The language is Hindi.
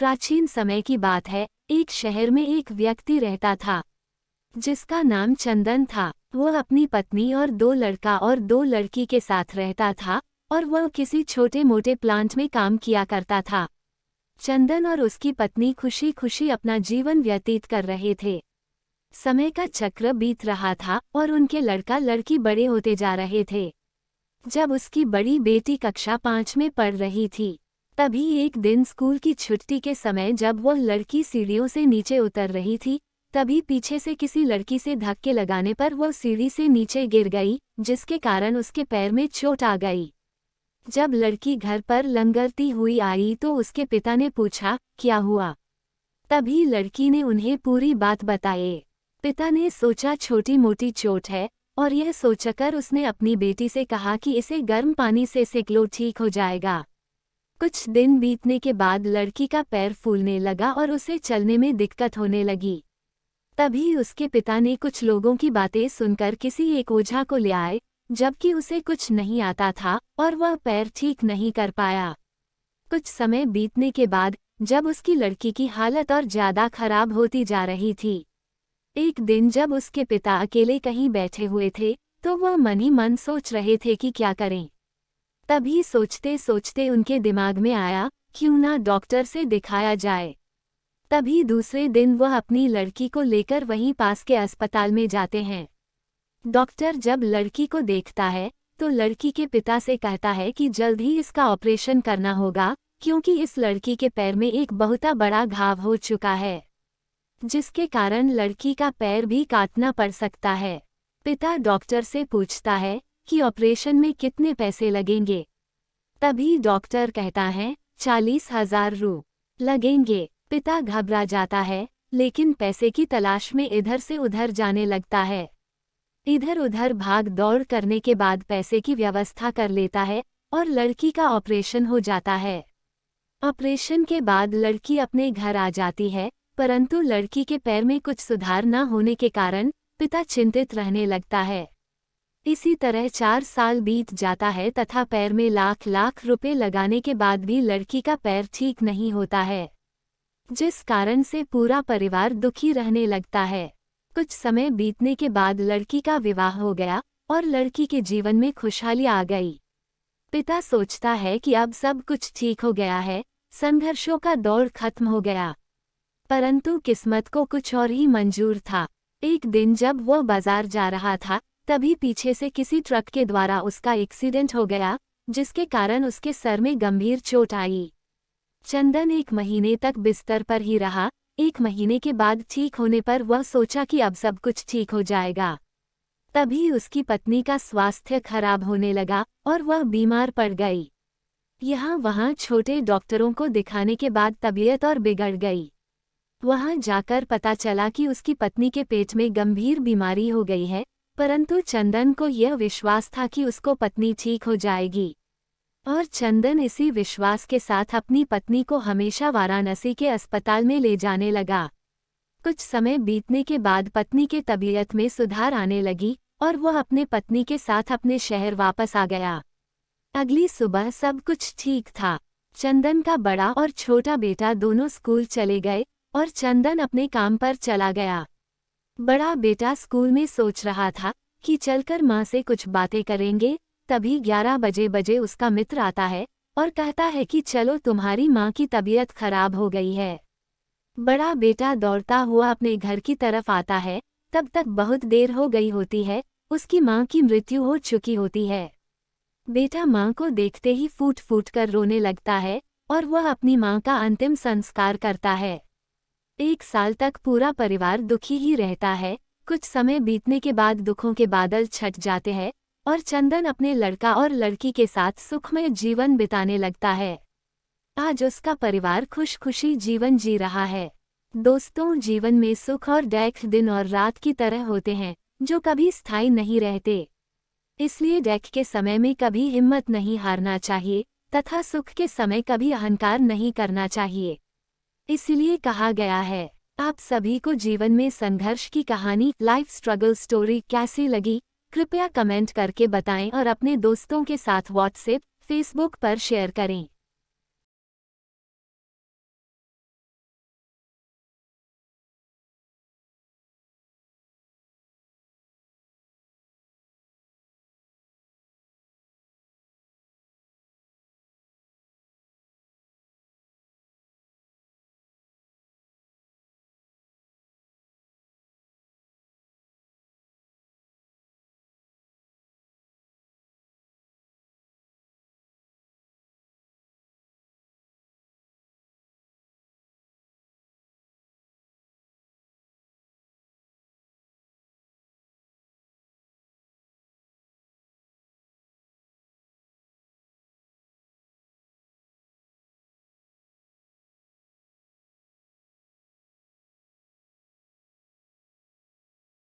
प्राचीन समय की बात है। एक शहर में एक व्यक्ति रहता था जिसका नाम चंदन था। वह अपनी पत्नी और 2 लड़का और 2 लड़की के साथ रहता था और वह किसी छोटे मोटे प्लांट में काम किया करता था। चंदन और उसकी पत्नी खुशी खुशी अपना जीवन व्यतीत कर रहे थे। समय का चक्र बीत रहा था और उनके लड़का लड़की बड़े होते जा रहे थे। जब उसकी बड़ी बेटी कक्षा 5 में पढ़ रही थी, तभी एक दिन स्कूल की छुट्टी के समय जब वह लड़की सीढ़ियों से नीचे उतर रही थी, तभी पीछे से किसी लड़की से धक्के लगाने पर वह सीढ़ी से नीचे गिर गई, जिसके कारण उसके पैर में चोट आ गई। जब लड़की घर पर लंगड़ती हुई आई तो उसके पिता ने पूछा, क्या हुआ? तभी लड़की ने उन्हें पूरी बात बताई। पिता ने सोचा छोटी मोटी चोट है, और यह सोचकर उसने अपनी बेटी से कहा कि इसे गर्म पानी से सेक लो, ठीक हो जाएगा। कुछ दिन बीतने के बाद लड़की का पैर फूलने लगा और उसे चलने में दिक्कत होने लगी। तभी उसके पिता ने कुछ लोगों की बातें सुनकर किसी एक ओझा को ले आए, जबकि उसे कुछ नहीं आता था और वह पैर ठीक नहीं कर पाया। कुछ समय बीतने के बाद जब उसकी लड़की की हालत और ज्यादा खराब होती जा रही थी, एक दिन जब उसके पिता अकेले कहीं बैठे हुए थे तो वह मन ही मन सोच रहे थे कि क्या करें। तभी सोचते सोचते उनके दिमाग में आया, क्यों ना डॉक्टर से दिखाया जाए। तभी दूसरे दिन वह अपनी लड़की को लेकर वहीं पास के अस्पताल में जाते हैं। डॉक्टर जब लड़की को देखता है तो लड़की के पिता से कहता है कि जल्द ही इसका ऑपरेशन करना होगा, क्योंकि इस लड़की के पैर में एक बहुत बड़ा घाव हो चुका है, जिसके कारण लड़की का पैर भी काटना पड़ सकता है। पिता डॉक्टर से पूछता है कि ऑपरेशन में कितने पैसे लगेंगे। तभी डॉक्टर कहता है 40,000 रू लगेंगे। पिता घबरा जाता है, लेकिन पैसे की तलाश में इधर से उधर जाने लगता है। इधर उधर भाग दौड़ करने के बाद पैसे की व्यवस्था कर लेता है और लड़की का ऑपरेशन हो जाता है। ऑपरेशन के बाद लड़की अपने घर आ जाती है, परंतु लड़की के पैर में कुछ सुधार न होने के कारण पिता चिंतित रहने लगता है। इसी तरह 4 साल बीत जाता है तथा पैर में लाख लाख रुपए लगाने के बाद भी लड़की का पैर ठीक नहीं होता है, जिस कारण से पूरा परिवार दुखी रहने लगता है। कुछ समय बीतने के बाद लड़की का विवाह हो गया और लड़की के जीवन में खुशहाली आ गई। पिता सोचता है कि अब सब कुछ ठीक हो गया है, संघर्षों का दौर खत्म हो गया। परंतु किस्मत को कुछ और ही मंजूर था। एक दिन जब वह बाजार जा रहा था, तभी पीछे से किसी ट्रक के द्वारा उसका एक्सीडेंट हो गया, जिसके कारण उसके सर में गंभीर चोट आई। चंदन 1 महीने तक बिस्तर पर ही रहा। 1 महीने के बाद ठीक होने पर वह सोचा कि अब सब कुछ ठीक हो जाएगा। तभी उसकी पत्नी का स्वास्थ्य खराब होने लगा और वह बीमार पड़ गई। यहाँ वहाँ छोटे डॉक्टरों को दिखाने के बाद तबीयत और बिगड़ गई। वहाँ जाकर पता चला कि उसकी पत्नी के पेट में गंभीर बीमारी हो गई है, परंतु चंदन को यह विश्वास था कि उसको पत्नी ठीक हो जाएगी, और चंदन इसी विश्वास के साथ अपनी पत्नी को हमेशा वाराणसी के अस्पताल में ले जाने लगा। कुछ समय बीतने के बाद पत्नी के तबीयत में सुधार आने लगी और वह अपने पत्नी के साथ अपने शहर वापस आ गया। अगली सुबह सब कुछ ठीक था। चंदन का बड़ा और छोटा बेटा दोनों स्कूल चले गए और चंदन अपने काम पर चला गया। बड़ा बेटा स्कूल में सोच रहा था कि चलकर माँ से कुछ बातें करेंगे, तभी 11 बजे उसका मित्र आता है और कहता है कि चलो तुम्हारी माँ की तबीयत खराब हो गई है। बड़ा बेटा दौड़ता हुआ अपने घर की तरफ आता है, तब तक बहुत देर हो गई होती है, उसकी माँ की मृत्यु हो चुकी होती है। बेटा माँ को देखते ही फूट फूट कर रोने लगता है और वह अपनी माँ का अंतिम संस्कार करता है। 1 साल तक पूरा परिवार दुखी ही रहता है। कुछ समय बीतने के बाद दुखों के बादल छट जाते हैं और चंदन अपने लड़का और लड़की के साथ सुखमय जीवन बिताने लगता है। आज उसका परिवार खुश खुशी जीवन जी रहा है। दोस्तों, जीवन में सुख और दुख दिन और रात की तरह होते हैं, जो कभी स्थायी नहीं रहते। इसलिए दुख के समय में कभी हिम्मत नहीं हारना चाहिए तथा सुख के समय कभी अहंकार नहीं करना चाहिए। इसलिए कहा गया है। आप सभी को जीवन में संघर्ष की कहानी, लाइफ स्ट्रगल स्टोरी कैसी लगी, कृपया कमेंट करके बताएं और अपने दोस्तों के साथ व्हाट्सएप, फेसबुक पर शेयर करें।